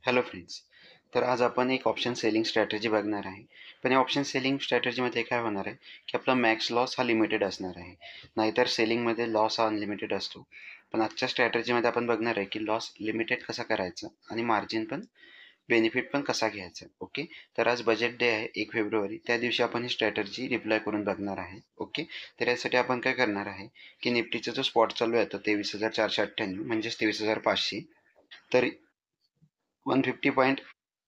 Hello friends. तर आज आपण एक ऑप्शन सेलिंग स्ट्रॅटेजी बघणार आहे. पण या ऑप्शन सेलिंग स्ट्रॅटेजीमध्ये काय होणार आहे, की आपला मॅक्स लॉस हा लिमिटेड असणार आहे. नाहीतर सेलिंगमध्ये लॉस हा अनलिमिटेड असतो. पण आजच्या स्ट्रॅटेजीमध्ये आपण बघणार आहे, की लॉस लिमिटेड कसा करायचा आणि मार्जिन पण बेनिफिट पण कसा घ्यायचा. ओके. तर आज बजेट डे आहे 1 फेब्रुवारी. त्या दिवशी आपण ही स्ट्रॅटेजी रिप्लाय करून बघणार आहे. ओके. तर यासाठी आपण काय करणार आहे, की निफ्टीचा जो स्पॉट चालू आहे तो 23,498 म्हणजेच 23,500. तर 150 पॉईंट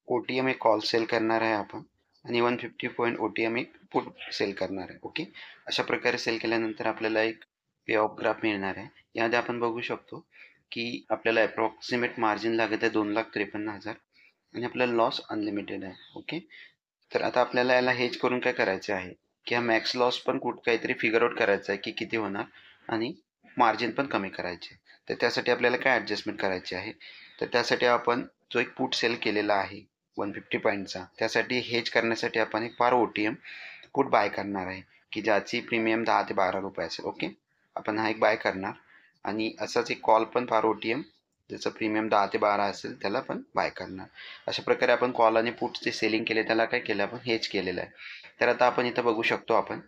OTM एक कॉल सेल करणार आहे आपण आणि 150 पॉईंट OTM एक पुट सेल करणार आहे. ओके. अशा प्रकारे सेल केल्यानंतर आपल्याला एक पे ऑफ ग्राफ मिळणार आहे. यामध्ये आपण बघू शकतो की आपल्याला अप्रॉक्सिमेट मार्जिन लागत आहे 2,53,000 आणि आपल्याला लॉस अनलिमिटेड आहे. ओके. तर आता आपल्याला याला हेज करून काय करायचे आहे, की हा मॅक्स लॉस पण काहीतरी फिगर आउट करायचा आहे की किती होणार आणि मार्जिन पण कमी करायचे. तर त्यासाठी आपल्याला काय ॲडजस्टमेंट करायची आहे, तर त्यासाठी आपण जो एक पुट सेल केलेला आहे 150 पॉईंटचा, त्यासाठी हेज करण्यासाठी आपण एक फार OTM पुट बाय करणार आहे, की ज्याची प्रीमियम 10 ते 12 रुपये असेल. ओके. आपण हा एक बाय करणार आणि असाच एक कॉल पण फार OTM ज्याचं प्रीमियम 10 ते 12 असेल त्याला पण बाय करणार. अशा प्रकारे आपण कॉल आणि पुट्सचे सेलिंग केले, त्याला काय केलं आपण हेज केलेलं आहे. तर आता आपण इथं बघू शकतो आपण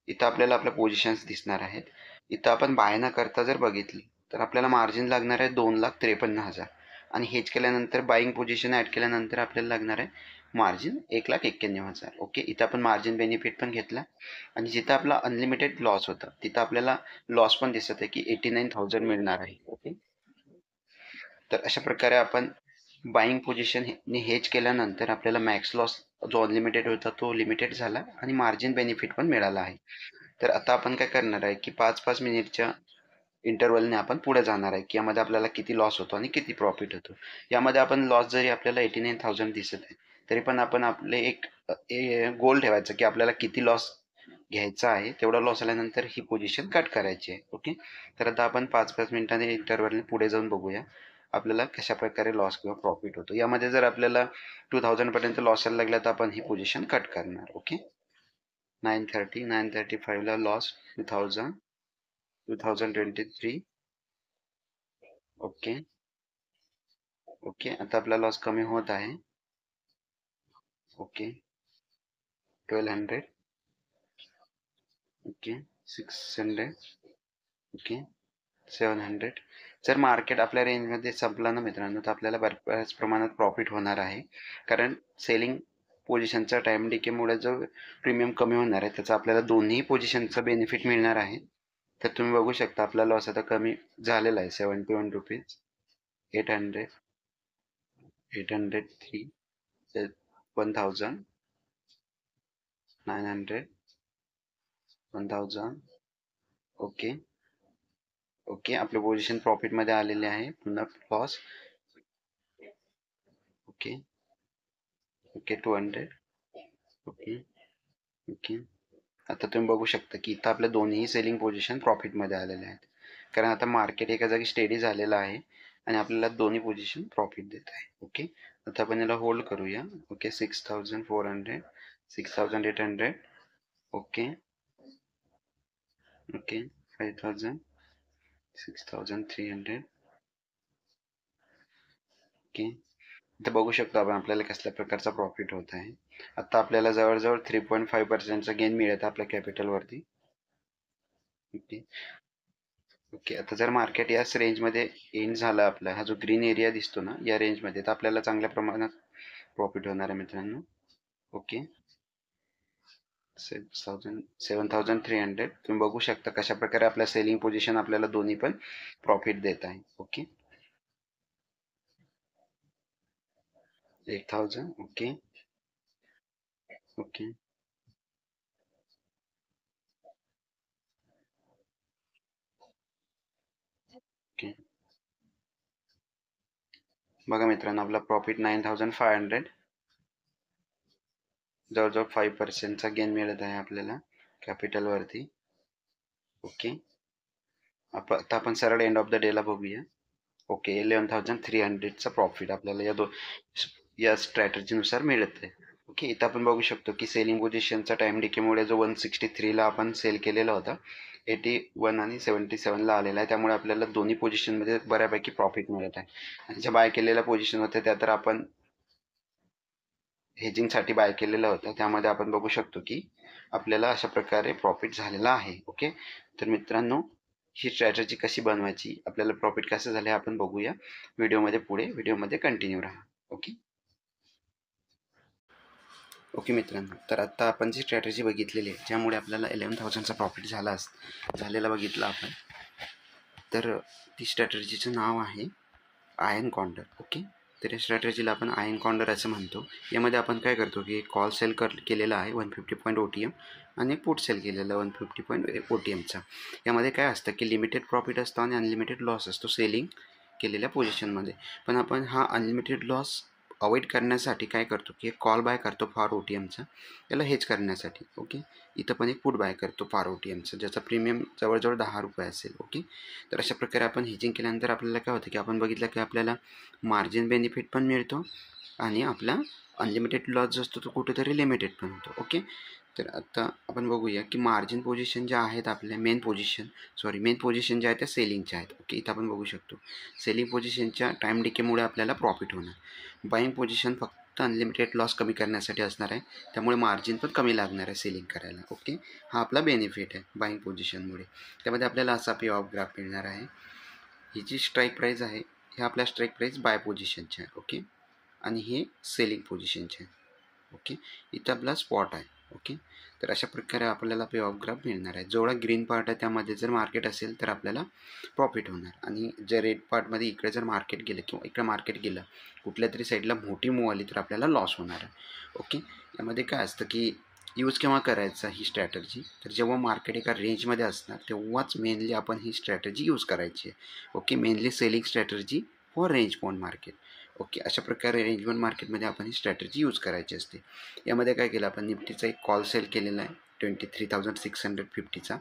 इथं आपल्याला आपल्या पोझिशन्स दिसणार आहेत. इथं आपण बाय न करता जर बघितली तर आपल्याला मार्जिन लागणार आहे 2,53,000 आणि हेज केल्यानंतर बाईंग पोझिशन ॲड केल्यानंतर आपल्याला लागणार आहे मार्जिन 1,91,000. ओके. इथं आपण मार्जिन बेनिफिट पण घेतला आणि जिथं आपला अनलिमिटेड लॉस होता तिथं आपल्याला लॉस पण दिसत आहे की 89,000 मिळणार आहे. ओके. तर अशा प्रकारे आपण बाईंग पोझिशनने हेज केल्यानंतर आपल्याला मॅक्स लॉस जो अनलिमिटेड होता तो लिमिटेड झाला आणि मार्जिन बेनिफिट पण मिळाला आहे. तर आता आपण काय करणार आहे, की 5-5 मिनिटच्या इंटरवलने आपण पुढे जाणार आहे, की यामध्ये आपल्याला किती लॉस होतो आणि किती प्रॉफिट होतो. यामध्ये आपण लॉस जरी आपल्याला 89,000 दिसत आहे, तरी पण आपण आपले एक गोल ठेवायचं, की आपल्याला किती लॉस घ्यायचा आहे. तेवढा लॉस आल्यानंतर ही पोझिशन कट करायची आहे. ओके. तर आता आपण 5-5 मिनिटांनी इंटरवलने पुढे जाऊन बघूया. आपल्याला कशाप्रकारे लॉस किंवा प्रॉफिट होतो. यामध्ये जर आपल्याला 2,000 पर्यंत लॉस यायला लागला तर आपण ही पोझिशन कट करणार. ओके. 935 ला लॉस 2023. ओके. ओके. आता आपला लॉस कमी होत आहे. ओके. 1200. ओके. 600. ओके. 700. जर मार्केट आपल्या रेंजमध्ये संपलं ना मित्रांनो, तर आपल्याला बऱ्याच प्रमाणात प्रॉफिट होणार आहे. कारण सेलिंग पोझिशनचा टाइम डिकेमुळे जो प्रीमियम कमी होणार आहे त्याचा आपल्याला दोन्ही पोझिशनचा बेनिफिट मिळणार आहे. तर तुम्ही बघू शकता आपला लॉस आता कमी झालेला आहे. 71 रुपीज, 800, 803, 1000, 900, 1000. ओके. ओके. आपले पोझिशन प्रॉफिटमध्ये आलेले आहे. पुन्हा loss. Okay. Okay. 200. Okay. Okay. आता तुम्ही बघू शकता की इथं आपल्या दोन्ही सेलिंग पोझिशन प्रॉफिटमध्ये आलेल्या आहेत. कारण आता मार्केट एका जागी स्टेडी झालेलं आहे आणि आपल्याला दोन्ही पोझिशन प्रॉफिट देत आहे. ओके. आता आपण याला होल्ड करूया. ओके. 6,400, 6,800. ओके. ओके. 5,000, 6,300. ओके. इथं बघू शकतो आपण आपल्याला कसल्या प्रकारचा प्रॉफिट होत आहे. आता आपल्याला जवळजवळ 3.5% गेन मिळत आहे आपल्या कॅपिटलवरती. ओके. ओके. आता जर मार्केट याच रेंजमध्ये एंड झालं आपला हा जो ग्रीन एरिया दिसतो ना या रेंजमध्ये, तर आपल्याला चांगल्या प्रमाणात प्रॉफिट होणार आहे मित्रांनो. ओके. 7,300. तुम्ही बघू शकता कशा प्रकारे आपल्या सेलिंग पोझिशन आपल्याला दोन्ही पण प्रॉफिट देत आहे. ओके. 8,000. ओके. ओके. ओके. बघा मित्रांनो आपला प्रॉफिट 9,500. जवळजवळ 5%चा गेन मिळत आहे आपल्याला कॅपिटलवरती. ओके. आता आपण सरळ एंड ऑफ द डेला बघूया. ओके. 11,300चा प्रॉफिट आपल्याला या स्ट्रॅटेजीनुसार मिळत आहे. ओके. इथं आपण बघू शकतो की सेलिंग पोझिशनचा टाइम डिकेमुळे जो 163ला आपण सेल केलेला होता 81 आणि 77ला आलेला आहे. त्यामुळे आपल्याला दोन्ही पोझिशनमध्ये बऱ्यापैकी प्रॉफिट मिळत आहे. आणि ज्या बाय केलेल्या पोझिशन होत्या त्या तर आपण हेजिंगसाठी बाय केलेलं होतं, त्यामध्ये आपण बघू शकतो की आपल्याला अशा प्रकारे प्रॉफिट झालेला आहे. ओके, तर मित्रांनो, ही स्ट्रॅटेजी कशी बनवायची, आपल्याला प्रॉफिट कसं झालं आपण बघूया व्हिडिओमध्ये कंटिन्यू राहा. ओके ओके मित्रांनो, तर आत्ता आपण जी स्ट्रॅटेजी बघितलेली आहे, ज्यामुळे आपल्याला 11,000चा प्रॉफिट झालेला बघितला आपण. तर ती स्ट्रॅटेजीचं नाव आहे आयर्न कॉन्डर. ओके, तर या स्ट्रॅटेजीला आपण आयर्न कॉन्डर असं म्हणतो. यामध्ये आपण काय करतो की कॉल सेल केलेला आहे 150 पॉईंट OTM आणि पुट सेल केलेला 150 पॉईंट OTMचा. यामध्ये काय असतं की लिमिटेड प्रॉफिट असतो आणि अनलिमिटेड लॉस असतो सेलिंग केलेल्या पोझिशनमध्ये. पण आपण हा अनलिमिटेड लॉस अवॉइड करण्यासाठी काय करतो की एक कॉल बाय करतो फार OTMचा, याला हेज करण्यासाठी. ओके, इथं पण एक पुट बाय करतो फार OTMचा, ज्याचा प्रीमियम जवळजवळ 10 रुपये असेल. ओके, तर अशा प्रकारे आपण हेजिंग केल्यानंतर आपल्याला काय होतं की आपण बघितलं की आपल्याला मार्जिन बेनिफिट पण मिळतो आणि आपला अनलिमिटेड लॉस जो असतो तो कुठेतरी लिमिटेड पण होतो. ओके, तर आता आपण बघूया की मार्जिन पोझिशन ज्या आहेत आपल्या मेन पोझिशन ज्या आहेत त्या सेलिंगच्या आहेत. ओके, इथं आपण बघू शकतो सेलिंग पोझिशनच्या टाईम डिकेमुळे आपल्याला प्रॉफिट होणार. बाईंग पोझिशन फक्त अनलिमिटेड लॉस कमी करण्यासाठी असणार आहे, त्यामुळे मार्जिन पण कमी लागणार आहे सेलिंग करायला. ओके, हा आपला बेनिफिट आहे बाईंग पोझिशनमुळे. त्यामध्ये आपल्याला असा पे ऑफ ग्राफ मिळणार आहे. ही जी स्ट्राईक प्राईस आहे, हे आपल्या स्ट्राईक प्राईस बाय पोझिशनचे आहे. ओके, आणि हे सेलिंग पोझिशनचे आहे. ओके, इथं आपला स्पॉट आहे. ओके, तर अशा प्रकारे आपल्याला पे ऑफ ग्राफ मिळणार आहे. जेवढा ग्रीन पार्ट आहे त्यामध्ये जर मार्केट असेल तर आपल्याला प्रॉफिट होणार, आणि जर रेड पार्टमध्ये इकडे जर मार्केट गेलं किंवा इकडे मार्केट गेलं कुठल्या तरी साईडला मोठी मूव आली तर आपल्याला लॉस होणार आहे. ओके, यामध्ये काय असतं की यूज केव्हा करायचा ही स्ट्रॅटर्जी, तर जेव्हा मार्केट एका रेंजमध्ये असणार तेव्हाच मेनली आपण ही स्ट्रॅटर्जी यूज करायची आहे. Okay, mainly selling strategy for range bound market. Okay, अशा प्रकारे रेंज बाउंड मार्केटमध्ये आपण ही स्ट्रॅटर्जी यूज करायची असते. यामध्ये काय केलं आपण, निफ्टीचा एक कॉल सेल केलेला आहे 23,650चा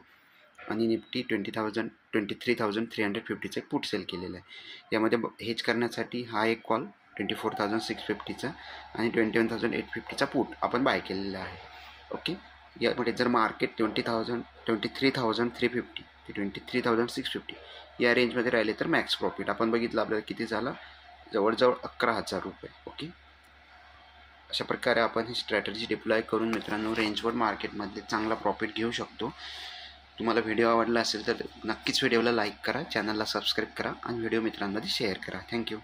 आणि निफ्टी 23,350चा एक पुट सेल केलेला आहे. यामध्ये हेज करण्यासाठी हा एक कॉल 24,650चा आणि 21,850चा पुट आपण बाय केलेला आहे. ओके, यामध्ये जर मार्केट 23,350 ते 23,650 या रेंजमध्ये राहिले तर मॅक्स प्रॉफिट आपण बघितलं आपल्याला किती झाला, जवळजवळ 11,000 रुपये. ओके, अशा प्रकारे आपण ही स्ट्रॅटर्जी डिप्लॉय करून मित्रांनो रेंजवर मार्केटमध्ये चांगला प्रॉफिट घेऊ शकतो. तुम्हाला व्हिडिओ आवडला असेल तर नक्कीच व्हिडिओला लाईक करा, चॅनलला सबस्क्राईब करा आणि व्हिडिओ मित्रांमध्ये शेअर करा. थँक्यू.